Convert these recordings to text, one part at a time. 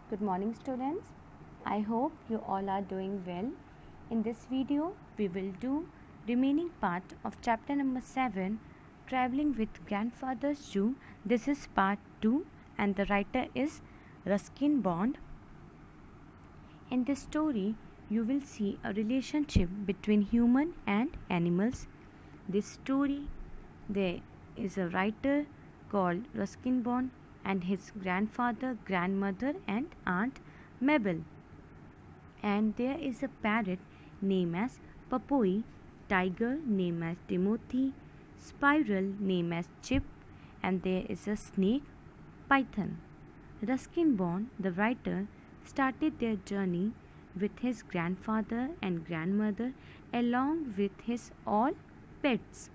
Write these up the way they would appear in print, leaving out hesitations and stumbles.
Good morning students. I hope you all are doing well. In this video we will do remaining part of chapter number 7, Traveling with Grandfather Zoo. This is part 2 and the writer is Ruskin Bond. In this story you will see a relationship between human and animals. This story there is a writer called Ruskin Bond and his grandfather, grandmother and aunt Mabel. And there is a parrot named as Papoi, tiger named as Timothy, squirrel named as Chip, and there is a snake, Python. Ruskin Bond, the writer, started their journey with his grandfather and grandmother along with his all pets.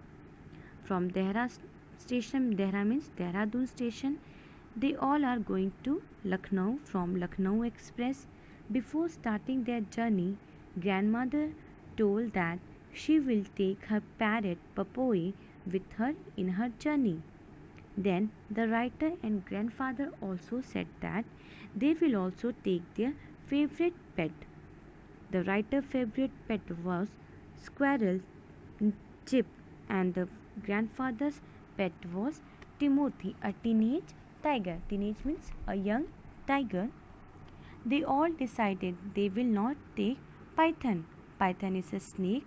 From Dehradun station, they all are going to Lucknow from Lucknow Express. Before starting their journey, grandmother told that she will take her parrot Papoi with her in her journey. Then the writer and grandfather also said that they will also take their favorite pet. The writer's favorite pet was squirrel Chip and the grandfather's pet was Timothy, a teenage tiger. Teenage means a young tiger. They all decided they will not take Python. Python is a snake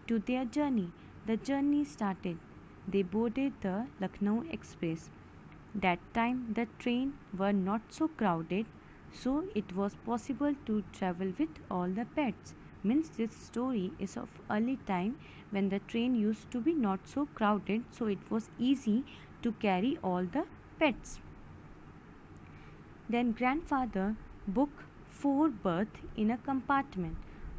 to their journey. The journey started. They boarded the Lucknow Express. That time the train were not so crowded, so it was possible to travel with all the pets. Means this story is of early time when the train used to be not so crowded, so it was easy to carry all the pets. Then grandfather booked 4 berths in a compartment.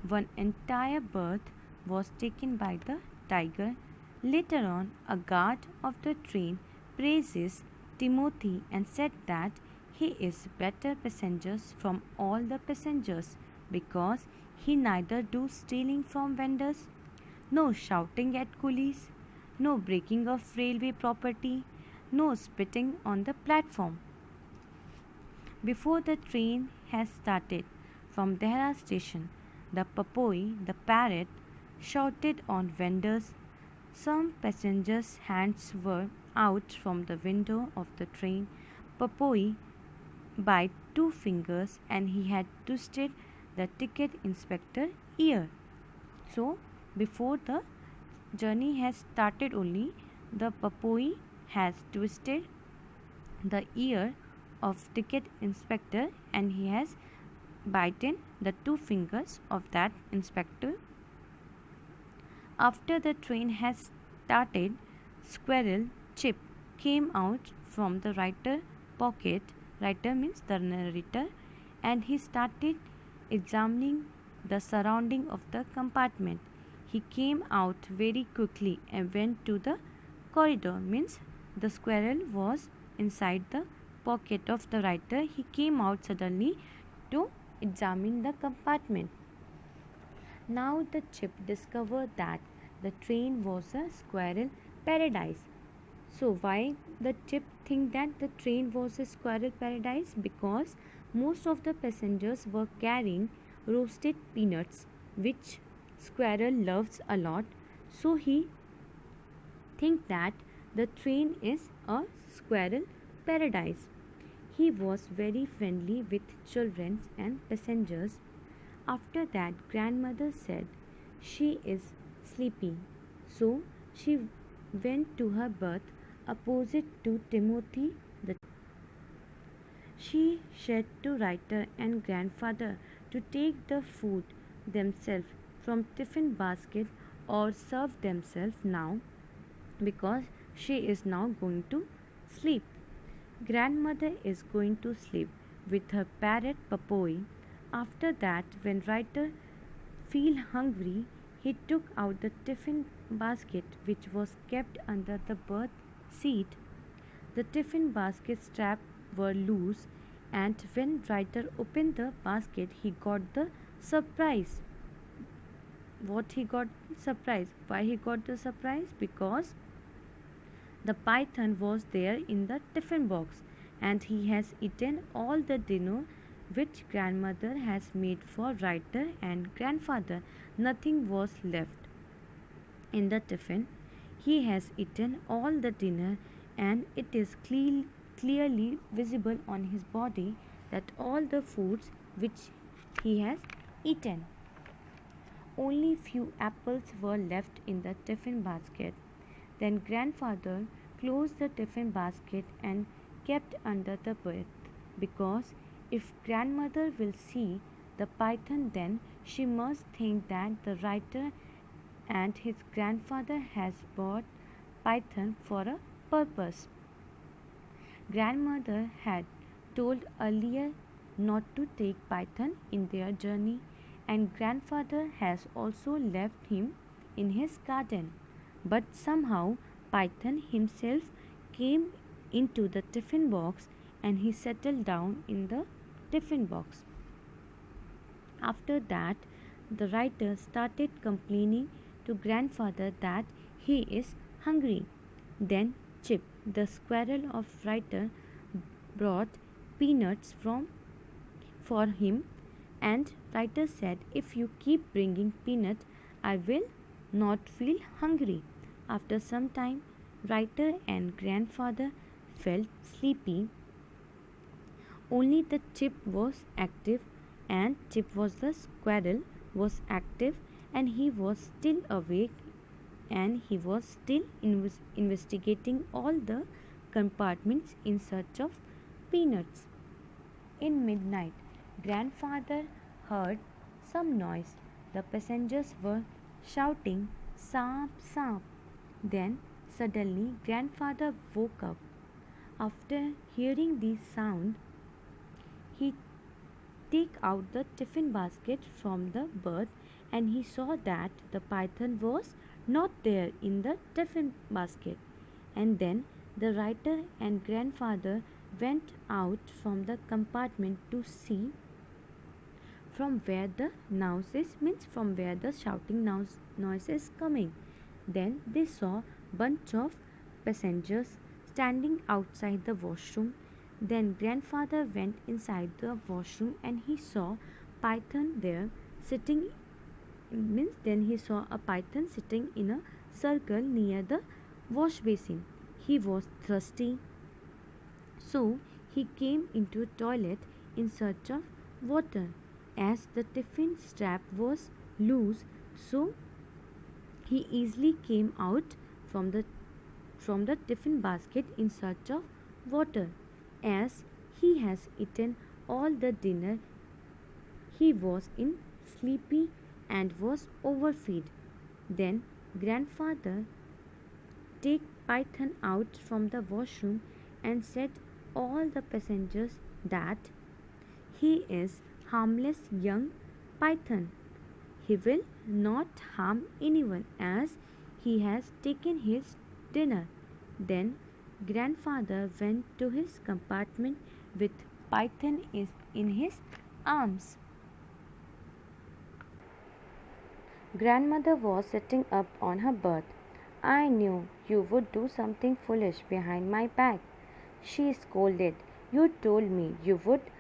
One entire berth was taken by the tiger. Later on, a guard of the train praises Timothy and said that he is better passengers from all the passengers because he neither do stealing from vendors, no shouting at coolies, no breaking of railway property, no spitting on the platform. Before the train has started from Dehra station, the Papoi, the parrot, shouted on vendors. Some passengers' hands were out from the window of the train. Papoi by 2 fingers and he had twisted the ticket inspector ear. So before the journey has started only, the Papoi has twisted the ear of ticket inspector and he has bitten the 2 fingers of that inspector. After the train has started, squirrel Chip came out from the writer pocket. Writer means the narrator, and he started examining the surrounding of the compartment. He came out very quickly and went to the corridor. Means the squirrel was inside the pocket of the writer. He came out suddenly to examine the compartment. Now the Chip discovered that the train was a squirrel paradise. So why the Chip think that the train was a squirrel paradise? Because most of the passengers were carrying roasted peanuts, which squirrel loves a lot. So he think that the train is a squirrel paradise. He was very friendly with children and passengers. After that, grandmother said she is sleepy, so she went to her berth opposite to Timothy. She said to writer and grandfather to take the food themselves from tiffin basket or serve themselves now because she is now going to sleep. Grandmother is going to sleep with her parrot Papoi. After that, when writer feel hungry, he took out the tiffin basket which was kept under the berth seat. The tiffin basket straps were loose, and when writer opened the basket, he got the surprise. What he got surprise? Why he got the surprise? Because the python was there in the tiffin box and he has eaten all the dinner which grandmother has made for writer and grandfather. Nothing was left in the tiffin. He has eaten all the dinner, and it is clearly visible on his body that all the foods which he has eaten. Only few apples were left in the tiffin basket. Then grandfather closed the tiffin basket and kept under the bed, because if grandmother will see the python, then she must think that the writer and his grandfather has bought python for a purpose. Grandmother had told earlier not to take python in their journey, and grandfather has also left him in his garden. But somehow python himself came into the tiffin box, and he settled down in the tiffin box. After that, the writer started complaining to grandfather that he is hungry. Then Chip, the squirrel of writer, brought peanuts for him, and writer said, "If you keep bringing peanut, I will not feel hungry." After some time, writer and grandfather felt sleepy. Only the Chip was active, and Chip was the squirrel was active, and he was still awake, and he was still investigating all the compartments in search of peanuts. In midnight, grandfather heard some noise. The passengers were shouting, "Saap, saap." Then suddenly grandfather woke up. After hearing the sound, he took out the tiffin basket from the berth, and he saw that the python was not there in the tiffin basket. And then the writer and grandfather went out from the compartment to see from where the from where the shouting noise is coming. Then they saw bunch of passengers standing outside the washroom. Then grandfather went inside the washroom, and he saw python there sitting then he saw a python sitting in a circle near the wash basin. He was thirsty, so he came into toilet in search of water. As the tiffin strap was loose, so he easily came out from the tiffin basket in search of water. As he has eaten all the dinner, he was in sleepy and was overfed. Then grandfather take python out from the washroom and said all the passengers that he is harmless young python. He will not harm anyone, as he has taken his dinner. Then grandfather went to his compartment with python in his arms. Grandmother was sitting up on her berth. "I knew you would do something foolish behind my back," she scolded. "You told me you would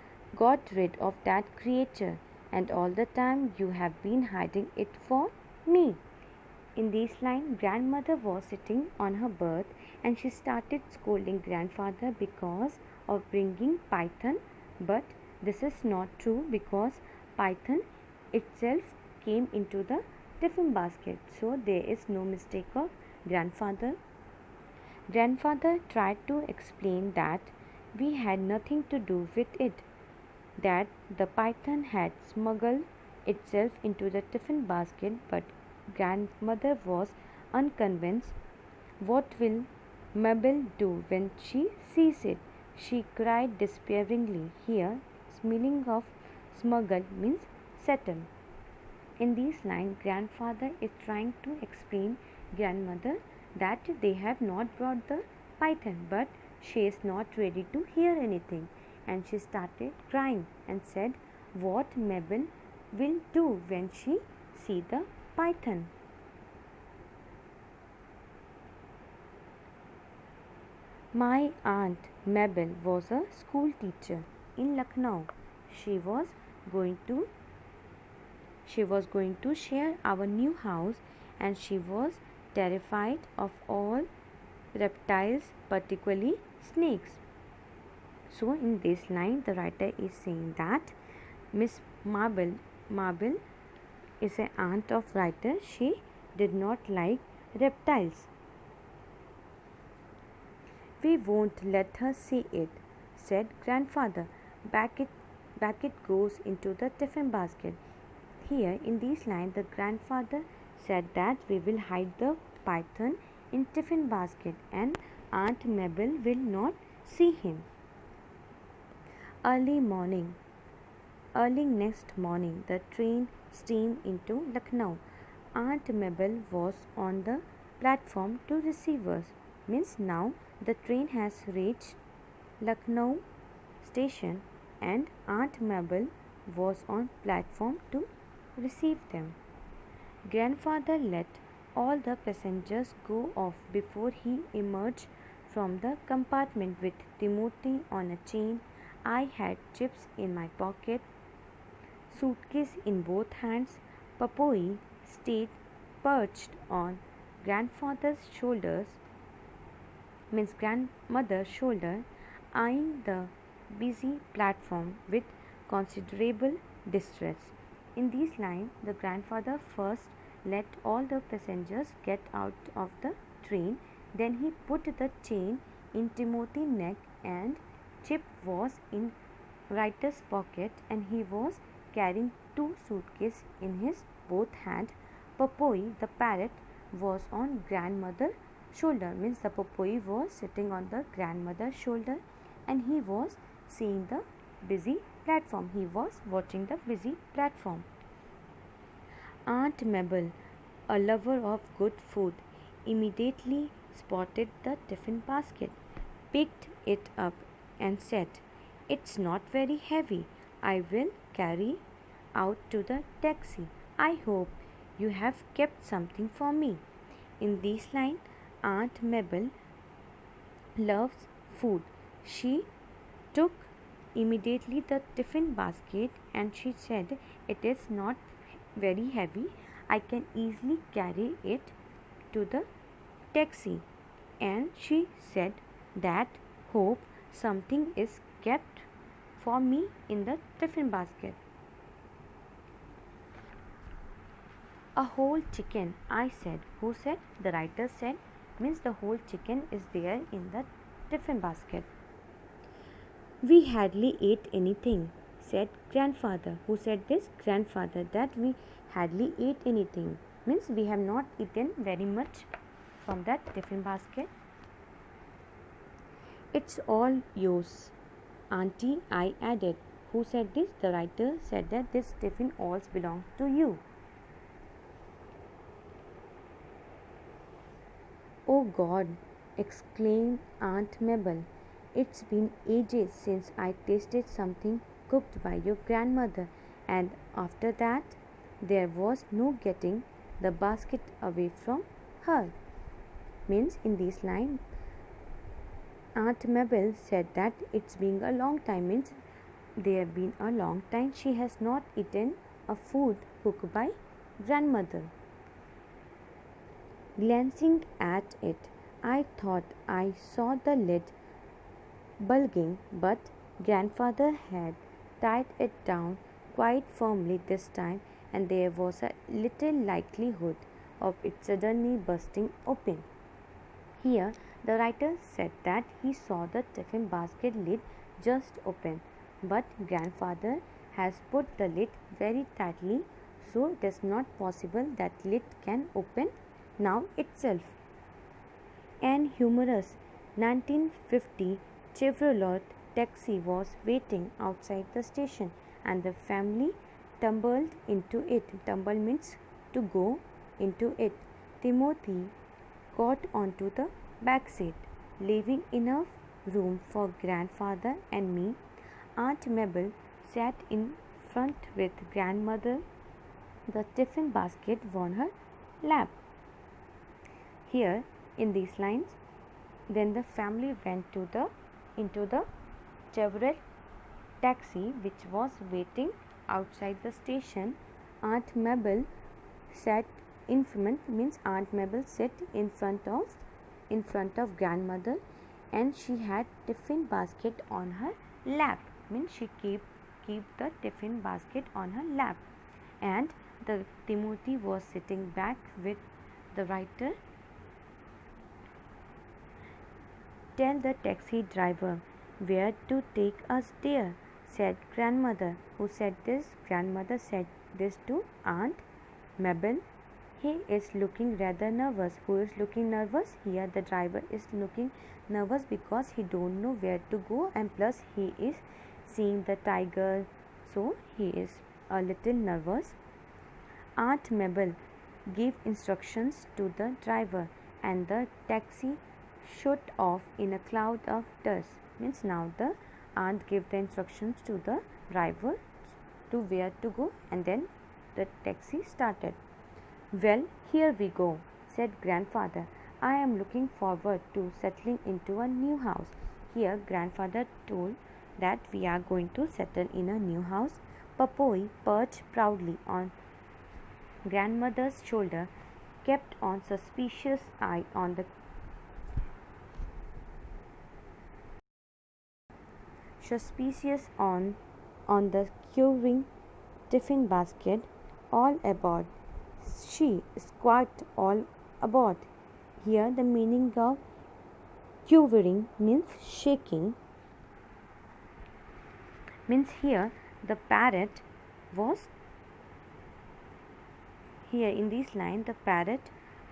got rid of that creature, and all the time you have been hiding it for me." In this line, grandmother was sitting on her berth, and she started scolding grandfather because of bringing python. But this is not true, because python itself came into the tiffin basket, so there is no mistake of grandfather. Grandfather tried to explain that we had nothing to do with it, that the python had smuggled itself into the tiffin basket, but grandmother was unconvinced. "What will Mabel do when she sees it?" she cried despairingly. Here, meaning of smuggle means settle. In this line, grandfather is trying to explain grandmother that they have not brought the python, but she is not ready to hear anything, and she started crying and said what Mabel will do when she see the python. My aunt Mabel was a school teacher in Lucknow. she was going to share our new house, and she was terrified of all reptiles, particularly snakes. So in this line the writer is saying that Miss Marble is an aunt of writer. She did not like reptiles. We won't let her see it, said grandfather. Back it goes into the tiffin basket. Here in this line the grandfather said that we will hide the python in tiffin basket and Aunt Mabel will not see him. Early next morning, the train steamed into Lucknow. Aunt Mabel was on the platform to receive us. Means now the train has reached Lucknow station and Aunt Mabel was on platform to receive them. Grandfather let all the passengers go off before he emerged from the compartment with Timothy on a chain. I had chips in my pocket, suitcase in both hands. Papoi stayed perched on grandfather's shoulders, means grandmother's shoulder, eyeing the busy platform with considerable distress. In this line, the grandfather first let all the passengers get out of the train. Then he put the chain in Timothy's neck and Chip was in writer's pocket and he was carrying two suitcases in his both hands. Popoi, the parrot, was on grandmother's shoulder. Means the Popoi was sitting on the grandmother's shoulder and he was seeing the busy platform. He was watching the busy platform. Aunt Mabel, a lover of good food, immediately spotted the tiffin basket, picked it up and said, "It's not very heavy. I will carry out to the taxi. I hope you have kept something for me." In this line, Aunt Mabel loves food. She took immediately the tiffin basket and she said, "It is not very heavy. I can easily carry it to the taxi." And she said that, "Hope something is kept for me in the tiffin basket." "A whole chicken," I said. Who said? The writer said. Means the whole chicken is there in the tiffin basket. "We hardly ate anything," said grandfather. Who said this? Grandfather. That we hardly ate anything. Means we have not eaten very much from that tiffin basket. "It's all yours, Auntie," I added. Who said this? The writer said that this tiffin all belongs to you. "Oh God," exclaimed Aunt Mabel. "It's been ages since I tasted something cooked by your grandmother." And after that, there was no getting the basket away from her. Means in this line, Aunt Mabel said that it's been a long time. Means there been a long time she has not eaten a food cooked by grandmother. Glancing at it, I thought I saw the lid bulging, but grandfather had tied it down quite firmly this time, and there was a little likelihood of it suddenly bursting open. Here, the writer said that he saw the tiffin basket lid just open, but grandfather has put the lid very tightly, so it is not possible that lid can open now itself. An humorous 1950 Chevrolet taxi was waiting outside the station, and the family tumbled into it. Tumble means to go into it. Timothy got onto the back seat, leaving enough room for grandfather and me. Aunt Mabel sat in front with grandmother, the tiffin basket on her lap. Here in these lines, then the family went into the Chevrolet taxi which was waiting outside the station. Aunt Mabel sat in front, means Aunt Mabel sat in front of grandmother, and she had tiffin basket on her lap, means she keep the tiffin basket on her lap, and the Timothy was sitting back with the writer. Tell the taxi driver where to take us, dear, said grandmother. Who said this? Grandmother said this to Aunt Mabel. He is looking rather nervous. Who is looking nervous? Here the driver is looking nervous because he don't know where to go, and plus he is seeing the tiger, so he is a little nervous. Aunt Mabel gave instructions to the driver, and the taxi shot off in a cloud of dust. Means now the aunt gave the instructions to the driver to where to go, and then the taxi started. Well, here we go, said grandfather. I am looking forward to settling into a new house. Here grandfather told that we are going to settle in a new house. Papoi perched proudly on grandmother's shoulder, kept on suspicious eye on the quivering tiffin basket. All aboard, she squawked, all aboard. Here the meaning of quivering means shaking, means here the parrot was, here in this line the parrot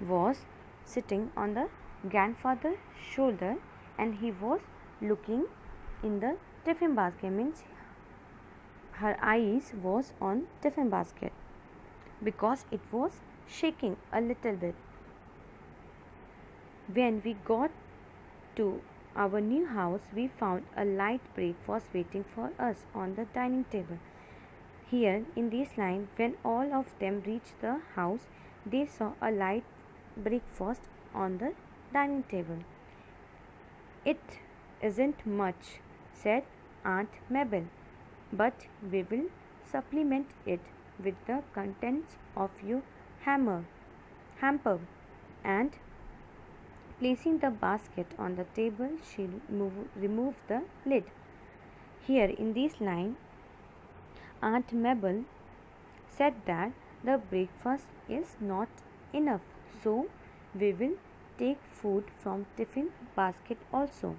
was sitting on the grandfather's shoulder, and he was looking in the tiffin basket, means her eyes was on tiffin basket because it was shaking a little bit. When we got to our new house, we found a light breakfast waiting for us on the dining table. Here in this line, when all of them reached the house, they saw a light breakfast on the dining table. It isn't much, said Aunt Mabel, but we will supplement it with the contents of your hamper, and placing the basket on the table, she removed the lid. Here in this line, Aunt Mabel said that the breakfast is not enough, so we will take food from tiffin basket also.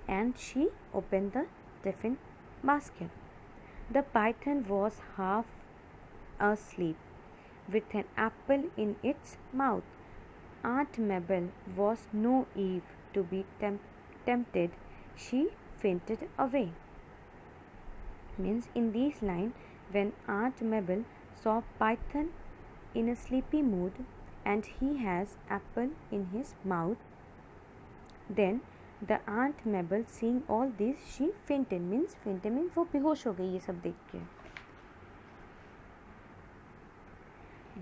And she opened the tiffin basket. The python was half asleep with an apple in its mouth. Aunt Mabel was no Eve to be tempted. She fainted away. Means in this line, when Aunt Mabel saw Python in a sleepy mood and he has apple in his mouth, then the Aunt Mabel seeing all this, she fainted. means वो बेहोश हो गई ये सब देख के.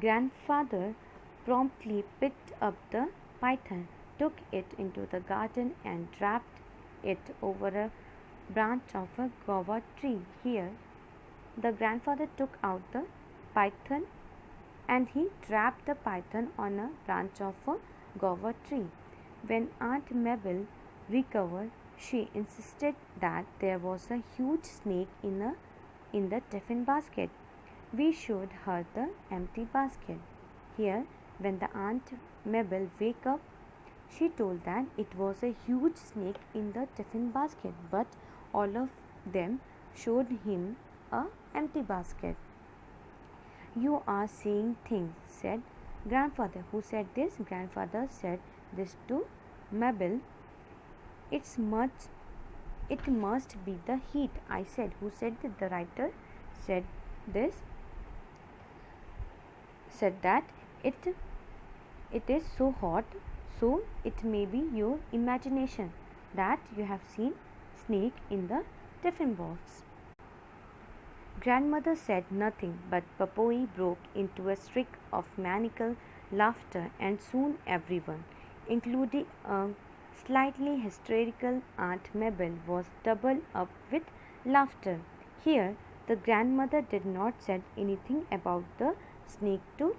Grandfather promptly picked up the python, took it into the garden and draped it over a branch of a guava tree. Here the grandfather took out the python and he draped the python on a branch of a guava tree. When Aunt Mabel recovered, she insisted that there was a huge snake in the tiffin basket. We showed her the empty basket. Here, when the Aunt Mabel woke up, she told that it was a huge snake in the tiffin basket, but all of them showed him a empty basket. You are seeing things, said grandfather. Who said this? Grandfather said this to Mabel. It must be the heat, I said. Who said that? The writer said this, said that it is so hot, so it may be your imagination that you have seen snake in the tiffin box. Grandmother said nothing, but Papoi broke into a shriek of maniacal laughter, and soon everyone, including a slightly hysterical Aunt Mabel, was doubled up with laughter. Here, the grandmother did not say anything about the snake to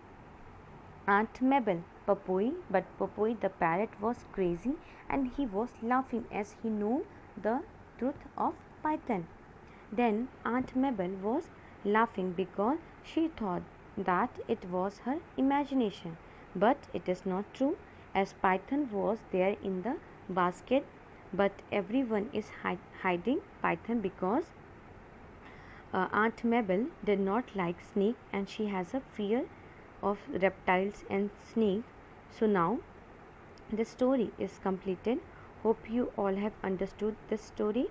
Aunt Mabel. But Popoi the parrot was crazy and he was laughing as he knew the truth of Python. Then Aunt Mabel was laughing because she thought that it was her imagination. But it is not true, as Python was there in the basket. But everyone is hiding Python because Aunt Mabel did not like snake and she has a fear of reptiles and snake. So now the story is completed. Hope you all have understood this story.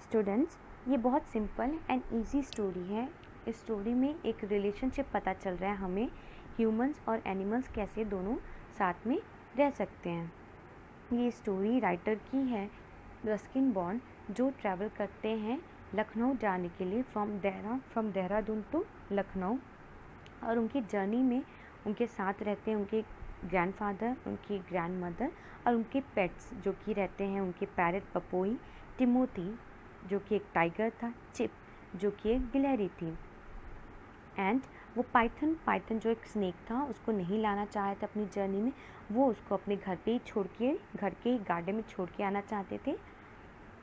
Students, ये बहुत simple and easy story है. इस story में एक relationship पता चल रहा है हमें, ह्यूमंस और एनिमल्स कैसे दोनों साथ में रह सकते हैं. ये स्टोरी राइटर की है रस्किन बॉन्ड, जो ट्रैवल करते हैं लखनऊ जाने के लिए फ्रॉम देहरादून टू लखनऊ. और उनकी जर्नी में उनके साथ रहते हैं उनके ग्रैंडफादर, उनकी ग्रैंडमदर और उनके पेट्स जो कि रहते हैं उनके पैरट पपोई, टिमोथी जो कि एक टाइगर था, चिप जो कि एक गिलहरी थी, एंड वो पाइथन जो एक स्नेक था उसको नहीं लाना चाहे थे अपनी जर्नी में. वो उसको अपने घर पे ही छोड़ के, घर के गार्डन में छोड़ के आना चाहते थे.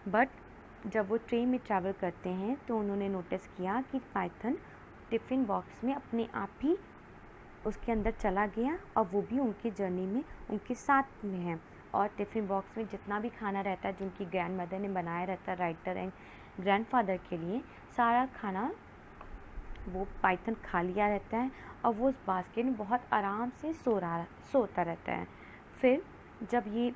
बट जब वो ट्रेन में ट्रैवल करते हैं तो उन्होंने नोटिस किया कि पाइथन टिफ़िन बॉक्स में अपने आप ही उसके अंदर चला गया और वो भी उनकी जर्नी में उनके साथ में है. और टिफ़िन बॉक्स में जितना भी खाना रहता है जो उनकी ग्रैंड मदर ने बनाया रहता है राइटर एंड ग्रैंडफादर के लिए, सारा खाना वो पाइथन खा लिया रहता है और वो उस बास्केट में बहुत आराम से सोता रहता है. फिर जब ये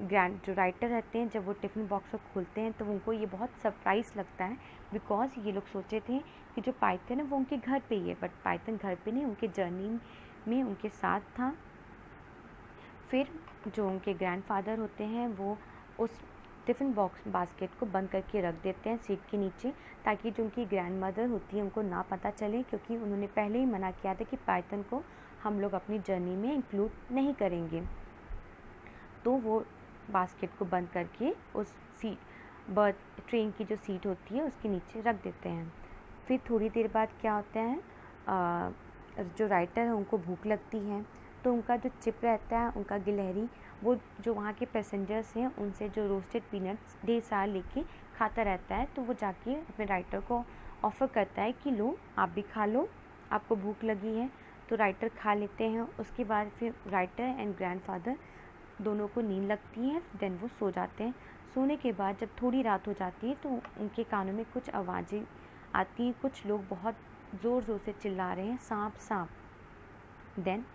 जो राइटर रहते हैं जब वो टिफ़िन बॉक्स को खोलते हैं तो उनको ये बहुत सरप्राइज़ लगता है, बिकॉज ये लोग सोचे थे कि जो पाइथन है वो उनके घर पे ही है, बट पाइथन घर पे नहीं, उनके जर्नी में उनके साथ था. फिर जो उनके ग्रैंडफादर होते हैं वो उस टिफ़िन बॉक्स बास्केट को बंद करके रख देते हैं सीट के नीचे, ताकि जो उनकी ग्रैंडमदर होती है उनको ना पता चले, क्योंकि उन्होंने पहले ही मना किया था कि पाइथन को हम लोग अपनी जर्नी में इंक्लूड नहीं करेंगे. तो वो बास्केट को बंद करके उस ट्रेन की जो सीट होती है उसके नीचे रख देते हैं. फिर थोड़ी देर बाद क्या होता है, जो राइटर है उनको भूख लगती है तो उनका जो चिप रहता है, उनका गिलहरी, वो जो वहाँ के पैसेंजर्स हैं उनसे जो रोस्टेड पीनट्स ढेर सारा लेके खाता रहता है. तो वो जाके अपने राइटर को ऑफ़र करता है कि लो आप भी खा लो, आपको भूख लगी है. तो राइटर खा लेते हैं. उसके बाद फिर राइटर एंड ग्रैंडफादर दोनों को नींद लगती है. देन वो सो जाते हैं. सोने के बाद जब थोड़ी रात हो जाती है तो उनके कानों में कुछ आवाज़ें आती हैं, कुछ लोग बहुत ज़ोर से चिल्ला रहे हैं, सांप सांप. देन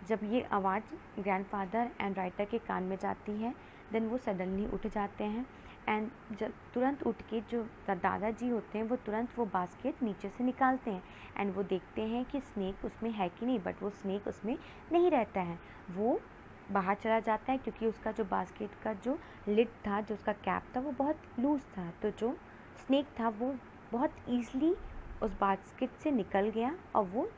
जब ये आवाज़ ग्रैंडफादर एंड राइटर के कान में जाती है, देन वो सडनली उठ जाते हैं एंड जब तुरंत उठ के जो दादाजी होते हैं वो तुरंत वो बास्केट नीचे से निकालते हैं एंड वो देखते हैं कि स्नेक उसमें है कि नहीं, बट वो स्नेक उसमें नहीं रहता है. वो बाहर चला जाता है क्योंकि उसका जो बास्केट का जो लिड था, जो उसका कैप था, वो बहुत लूज़ था. तो जो स्नेक था वो बहुत ईज़िली उस बास्केट से निकल गया. और वो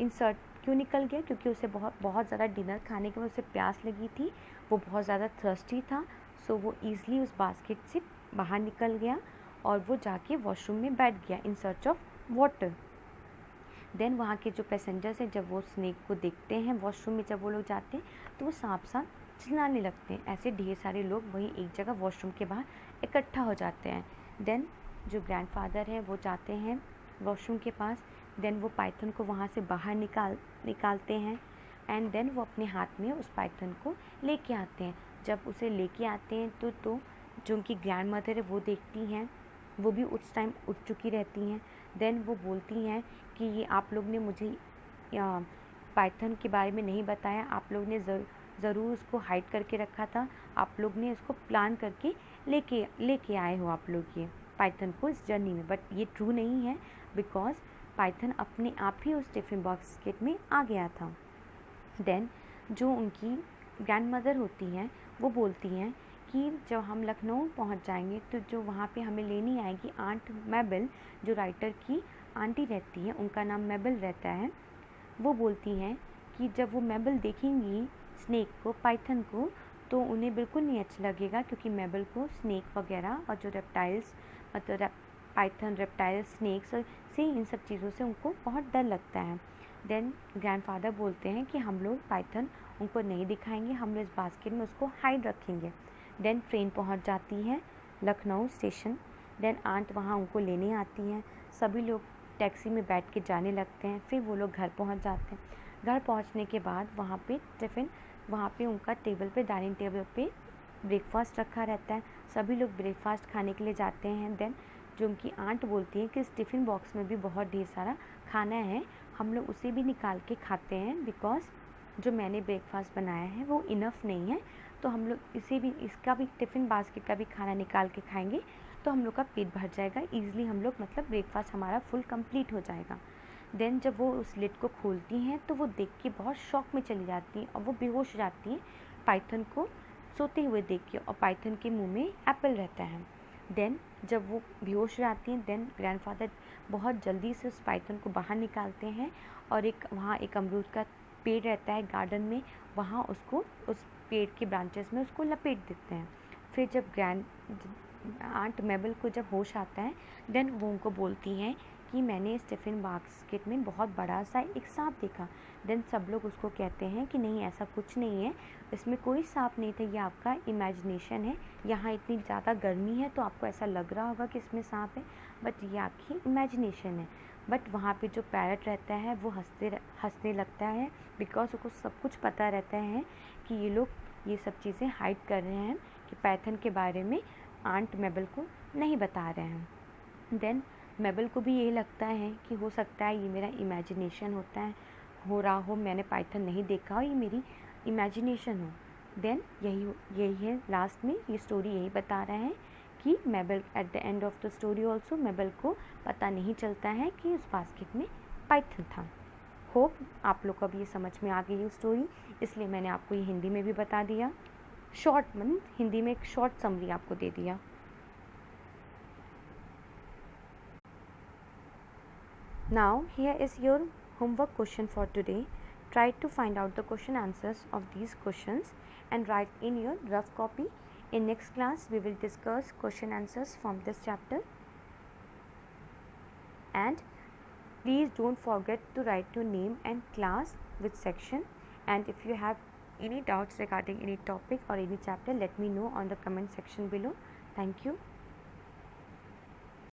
इंसर्ट क्यों निकल गया, क्योंकि उसे बहुत ज़्यादा डिनर खाने के बाद उसे प्यास लगी थी, वो बहुत ज़्यादा थर्स्टी था. सो वो ईज़िली उस बास्केट से बाहर निकल गया और वो जाके वॉशरूम में बैठ गया in search of water. Then वहाँ के जो पैसेंजर्स हैं जब वो स्नेक को देखते हैं वॉशरूम में, जब वो लोग जाते हैं तो वो सांप सांप चिल्लाने लगते हैं. ऐसे ढेर सारे लोग वहीं एक जगह वॉशरूम के बाहर इकट्ठा हो जाते हैं. देन जो ग्रैंडफादर हैं वो जाते हैं वॉशरूम के पास. देन वो पाइथन को वहाँ से बाहर निकालते हैं एंड देन वो अपने हाथ में उस पाइथन को लेके आते हैं. जब उसे लेके आते हैं तो जो उनकी ग्रैंड मदर है वो देखती हैं, वो भी उस टाइम उठ चुकी रहती हैं. देन वो बोलती हैं कि ये आप लोग ने मुझे पाइथन के बारे में नहीं बताया, आप लोग ने ज़रूर उसको हाइड करके रखा था, आप लोग ने उसको प्लान करके लेके आए हो आप लोग ये पाइथन को इस जर्नी में. बट ये ट्रू नहीं है, बिकॉज पाइथन अपने आप ही उस टिफ़िन बास्केट में आ गया था. देन जो उनकी ग्रैंड मदर होती हैं वो बोलती हैं कि जब हम लखनऊ पहुंच जाएंगे तो जो वहाँ पे हमें लेनी आएगी आंट मेबल, जो राइटर की आंटी रहती है, उनका नाम मेबल रहता है. वो बोलती हैं कि जब वो मेबल देखेंगी स्नेक को, पाइथन को, तो उन्हें बिल्कुल नहीं अच्छा लगेगा, क्योंकि मेबल को स्नेक वगैरह और जो रेप्टाइल्स मतलब पाइथन, रेप्टाइल, स्नेक्स से इन सब चीज़ों से उनको बहुत डर लगता है। देन ग्रैंडफादर बोलते हैं कि हम लोग पाइथन उनको नहीं दिखाएंगे, हम लोग इस बास्केट में उसको हाइड रखेंगे। देन ट्रेन पहुंच जाती है लखनऊ स्टेशन। देन आंट वहां उनको लेने आती हैं। सभी लोग टैक्सी में बैठ के जाने लगते हैं। फिर वो लोग घर पहुंच जाते हैं। घर पहुंचने के बाद वहाँ पे टिफ़िन, वहाँ पे उनका टेबल पे, डाइनिंग टेबल पे ब्रेकफास्ट रखा रहता है। सभी लोग ब्रेकफास्ट खाने के लिए जाते हैं। देन जो उनकी आंट बोलती है कि इस टिफ़िन बॉक्स में भी बहुत ढेर सारा खाना है, हम लोग उसे भी निकाल के खाते हैं, बिकॉज़ जो मैंने ब्रेकफास्ट बनाया है वो इनफ नहीं है, तो हम लोग इसे भी, इसका भी टिफ़िन बास्केट का भी खाना निकाल के खाएंगे तो हम लोग का पेट भर जाएगा ईज़िली, हम लोग मतलब ब्रेकफास्ट हमारा फुल कंप्लीट हो जाएगा। देन जब वो उस लिड को खोलती हैं तो वो देख के बहुत शॉक में चली जाती हैं और वो बेहोश हो जाती हैं पाइथन को सोते हुए देख के, और पाइथन के मुंह में एप्पल रहता है। देन जब वो बेहोश हो जाती हैं, देन ग्रैंडफादर बहुत जल्दी से उस पाइथन को बाहर निकालते हैं और वहाँ एक अमरूद का पेड़ रहता है गार्डन में, वहाँ उसको उस पेड़ के ब्रांचेस में उसको लपेट देते हैं। फिर जब आंट मेबल को जब होश आता है, देन वो उनको बोलती हैं कि मैंने इस टिफ़िन बास्केट में बहुत बड़ा सा एक सांप देखा। देन सब लोग उसको कहते हैं कि नहीं, ऐसा कुछ नहीं है, इसमें कोई सांप नहीं था, ये आपका इमेजिनेशन है, यहाँ इतनी ज़्यादा गर्मी है तो आपको ऐसा लग रहा होगा कि इसमें सांप है, बट ये आपकी इमेजिनेशन है। बट वहाँ पे जो पैरट रहता है वो हंसने लगता है, बिकॉज उसको सब कुछ पता रहता है कि ये लोग ये सब चीज़ें हाइड कर रहे हैं, कि पाइथन के बारे में आंट मेबल को नहीं बता रहे हैं। देन मेबल को भी यही लगता है कि हो सकता है ये मेरा इमेजिनेशन हो रहा हो, मैंने पाइथन नहीं देखा हो, ये मेरी इमेजिनेशन हो। देन यही है लास्ट में ये स्टोरी यही बता रहा है कि Mabel at the end of the story also Mabel को पता नहीं चलता है कि उस बास्केट में पाइथन था। होप आप लोग को अब ये समझ में आ गई ये स्टोरी, इसलिए मैंने आपको ये हिंदी में भी बता दिया, शॉर्ट मतलब हिंदी में एक शॉर्ट समरी आपको दे दिया। Now here is your homework question for today. Try to find out the question answers of these questions and write in your rough copy. In next class we will discuss question answers from this chapter. And please don't forget to write your name and class with section. And if you have any doubts regarding any topic or any chapter, let me know on the comment section below. Thank you.